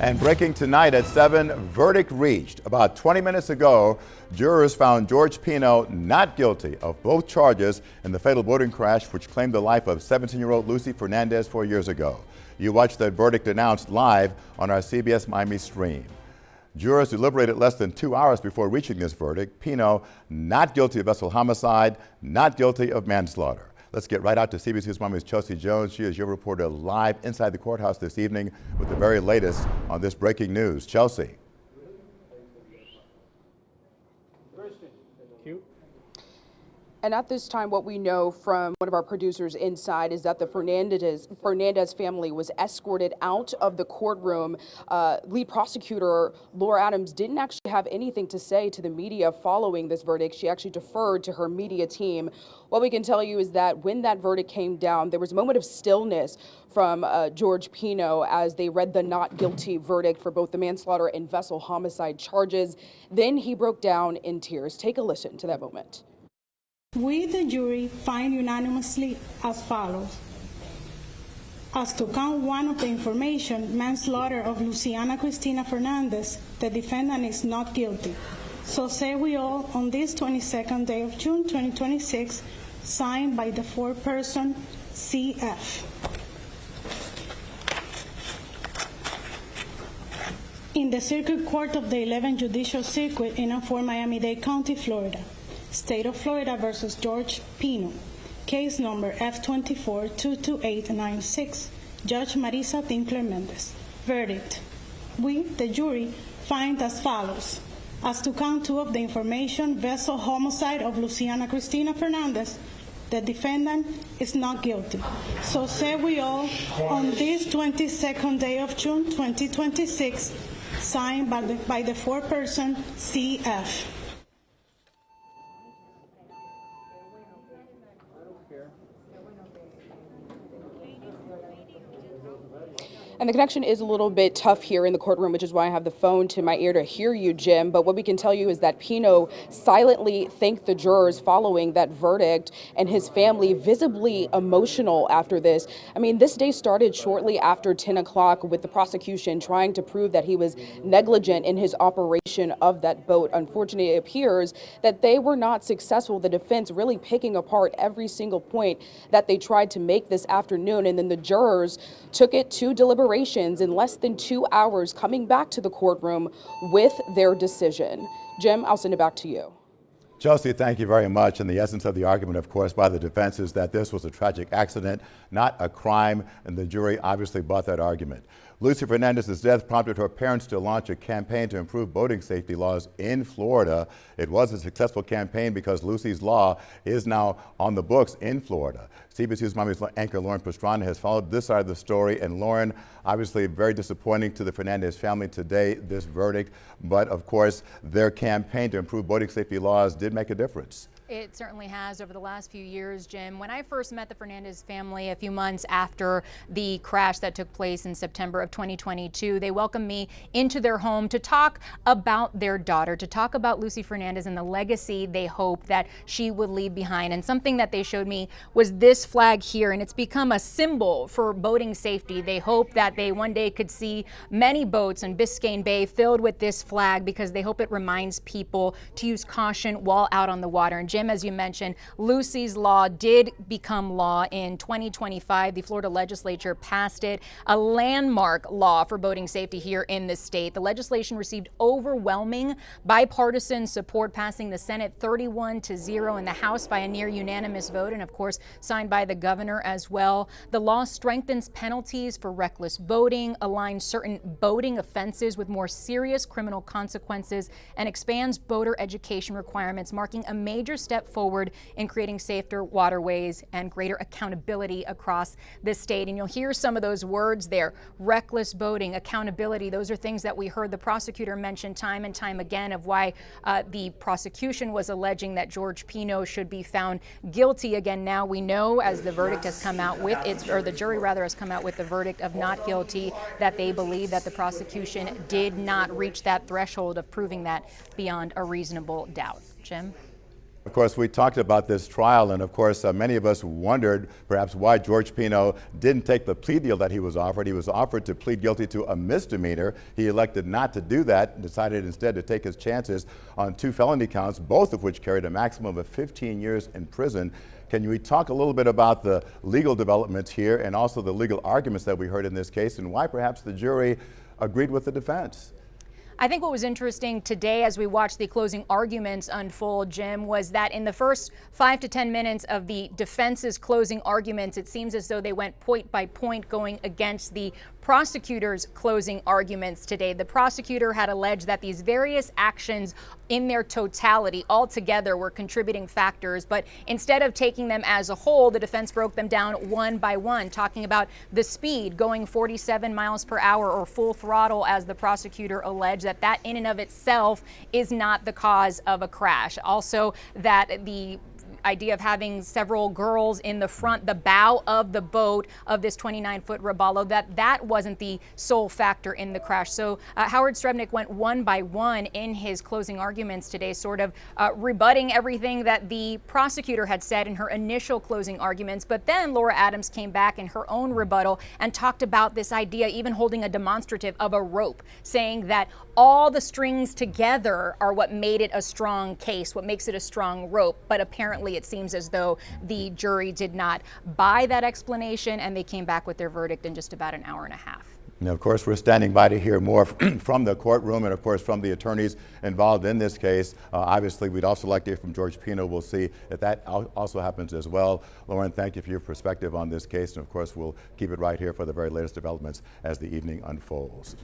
And breaking tonight at 7, verdict reached. About 20 minutes ago, jurors found George Pino not guilty of both charges in the fatal boating crash which claimed the life of 17-year-old Lucy Fernandez 4 years ago. You watched that verdict announced live on our CBS Miami stream. Jurors deliberated less than 2 hours before reaching this verdict. Pino not guilty of vessel homicide, not guilty of manslaughter. Let's get right out to CBS News Miami's Chelsea Jones. She is your reporter live inside the courthouse this evening with the very latest on this breaking news. Chelsea. And at this time, what we know from one of our producers inside is that the Fernandez family was escorted out of the courtroom. Lead prosecutor Laura Adams didn't actually have anything to say to the media following this verdict. She actually deferred to her media team. What we can tell you is that when that verdict came down, there was a moment of stillness from George Pino as they read the not guilty verdict for both the manslaughter and vessel homicide charges. Then he broke down in tears. Take a listen to that moment. We, the jury, find unanimously as follows. As to count one of the information, manslaughter of Luciana Cristina Fernandez, the defendant is not guilty. So say we all on this 22nd day of June 2026, signed by the foreperson CF. In the Circuit Court of the 11th Judicial Circuit in and for Miami-Dade County, Florida. State of Florida versus George Pino. Case number F24-22896. Judge Marisa Tinkler Mendez. Verdict. We, the jury, find as follows. As to count two of the information, vessel homicide of Luciana Cristina Fernandez, the defendant is not guilty. So say we all on this 22nd day of June 2026, signed by the foreperson CF. And the connection is a little bit tough here in the courtroom, which is why I have the phone to my ear to hear you, Jim. But what we can tell you is that Pino silently thanked the jurors following that verdict, and his family visibly emotional after this. I mean, this day started shortly after 10 o'clock with the prosecution trying to prove that he was negligent in his operation of that boat. Unfortunately, it appears that they were not successful. The defense really picking apart every single point that they tried to make this afternoon. And then the jurors took it to deliberations in less than 2 hours, coming back to the courtroom with their decision. Jim, I'll send it back to you. Chelsea, thank you very much. And the essence of the argument, of course, by the defense is that this was a tragic accident, not a crime, and the jury obviously bought that argument. Lucy Fernandez's death prompted her parents to launch a campaign to improve boating safety laws in Florida. It was a successful campaign because Lucy's law is now on the books in Florida. CBS News Miami's anchor Lauren Pastrana has followed this side of the story. And Lauren, obviously very disappointing to the Fernandez family today, this verdict. But of course, their campaign to improve boating safety laws did make a difference. It certainly has over the last few years, Jim. When I first met the Fernandez family a few months after the crash that took place in September of 2022, they welcomed me into their home to talk about their daughter, to talk about Lucy Fernandez and the legacy they hope that she would leave behind. And something that they showed me was this flag here, and it's become a symbol for boating safety. They hope that they one day could see many boats in Biscayne Bay filled with this flag because they hope it reminds people to use caution while out on the water. And Jim, as you mentioned, Lucy's law did become law in 2025. The Florida legislature passed it, a landmark law for boating safety here in the state. The legislation received overwhelming bipartisan support, passing the Senate 31-0 and the House by a near unanimous vote, and of course signed by the governor as well. The law strengthens penalties for reckless boating, aligns certain boating offenses with more serious criminal consequences, and expands boater education requirements, marking a major step forward in creating safer waterways and greater accountability across this state. And you'll hear some of those words there: reckless boating, accountability. Those are things that we heard the prosecutor mention time and time again of why the prosecution was alleging that George Pino should be found guilty. Again, now we know, as the verdict has come out with its, or the jury rather has come out with the verdict of not guilty, that they believe that the prosecution did not reach that threshold of proving that beyond a reasonable doubt. Jim? Of course, we talked about this trial, and of course, many of us wondered perhaps why George Pino didn't take the plea deal that he was offered. He was offered to plead guilty to a misdemeanor. He elected not to do that and decided instead to take his chances on 2 felony counts, both of which carried a maximum of 15 years in prison. Can we talk a little bit about the legal developments here and also the legal arguments that we heard in this case and why perhaps the jury agreed with the defense? I think what was interesting today as we watched the closing arguments unfold, Jim, was that in the first 5 to 10 minutes of the defense's closing arguments, it seems as though they went point by point going against the prosecutor's closing arguments today. The prosecutor had alleged that these various actions in their totality altogether were contributing factors, but instead of taking them as a whole, the defense broke them down one by one, talking about the speed, going 47 miles per hour or full throttle, as the prosecutor alleged, that in and of itself is not the cause of a crash. Also, that the idea of having several girls in the front, the bow of the boat of this 29-foot Robalo, that wasn't the sole factor in the crash. So Howard Strebnick went one by one in his closing arguments today, sort of rebutting everything that the prosecutor had said in her initial closing arguments. But then Laura Adams came back in her own rebuttal and talked about this idea, even holding a demonstrative of a rope, saying that all the strings together are what made it a strong case, what makes it a strong rope. But apparently it seems as though the jury did not buy that explanation, and they came back with their verdict in just about an hour and a half. Now, of course, we're standing by to hear more from the courtroom and, of course, from the attorneys involved in this case. Obviously, we'd also like to hear from George Pino. We'll see if that also happens as well. Lauren, thank you for your perspective on this case, and, of course, we'll keep it right here for the very latest developments as the evening unfolds.